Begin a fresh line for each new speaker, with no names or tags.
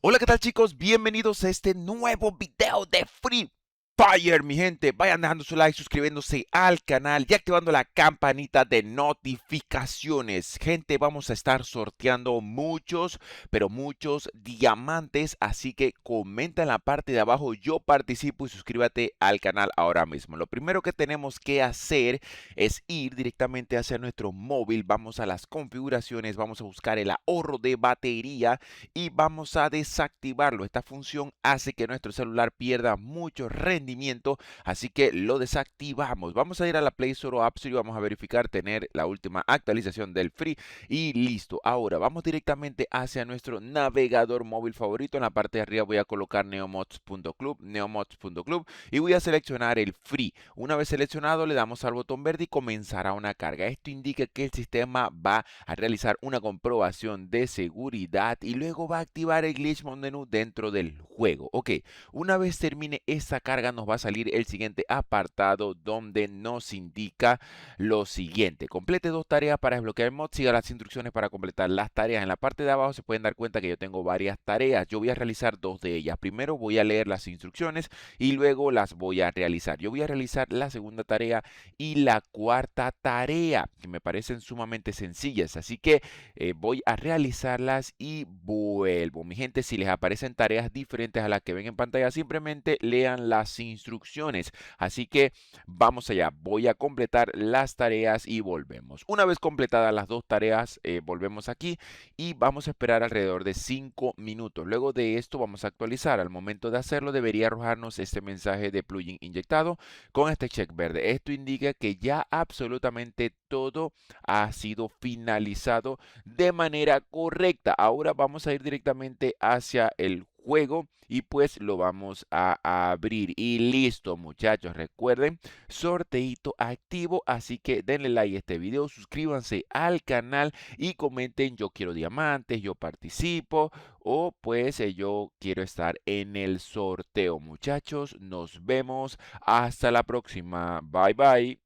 Hola, ¿qué tal chicos? Bienvenidos a este nuevo video de Free Fire, mi gente. Vayan dejando su like, suscribiéndose al canal y activando la campanita de notificaciones. Gente, vamos a estar sorteando muchos, pero muchos diamantes, así que comenta en la parte de abajo, yo participo y suscríbete al canal ahora mismo. Lo primero que tenemos que hacer es ir directamente hacia nuestro móvil, vamos a las configuraciones, vamos a buscar el ahorro de batería y vamos a desactivarlo. Esta función hace que nuestro celular pierda mucho rendimiento, así que lo desactivamos. Vamos a ir a la Play Store o App Store y vamos a verificar tener la última actualización del Free y listo. Ahora vamos directamente hacia nuestro navegador móvil favorito. En la parte de arriba voy a colocar neomods.club y voy a seleccionar el Free. Una vez seleccionado le damos al botón verde y comenzará una carga. Esto indica que el sistema va a realizar una comprobación de seguridad y luego va a activar el glitch mode menú dentro del juego. Ok, una vez termine esta carga nos va a salir el siguiente apartado donde nos indica lo siguiente. Complete dos tareas para desbloquear el mod, siga las instrucciones para completar las tareas. En la parte de abajo se pueden dar cuenta que yo tengo varias tareas. Yo voy a realizar dos de ellas. Primero voy a leer las instrucciones y luego las voy a realizar. Yo voy a realizar la segunda tarea y la cuarta tarea, que me parecen sumamente sencillas, así que voy a realizarlas y vuelvo. Mi gente, si les aparecen tareas diferentes a las que ven en pantalla, simplemente lean las instrucciones. Así que vamos allá, voy a completar las tareas y volvemos. Una vez completadas las dos tareas, volvemos aquí y vamos a esperar alrededor de 5 minutos. Luego de esto vamos a actualizar. Al momento de hacerlo debería arrojarnos este mensaje de plugin inyectado con este check verde. Esto indica que ya absolutamente todo ha sido finalizado de manera correcta. Ahora vamos a ir directamente hacia el juego y pues lo vamos a abrir y listo, muchachos. Recuerden, sorteito activo, así que denle like a este video, suscríbanse al canal y comenten: yo quiero diamantes, yo participo, o pues yo quiero estar en el sorteo. Muchachos, nos vemos hasta la próxima. Bye bye.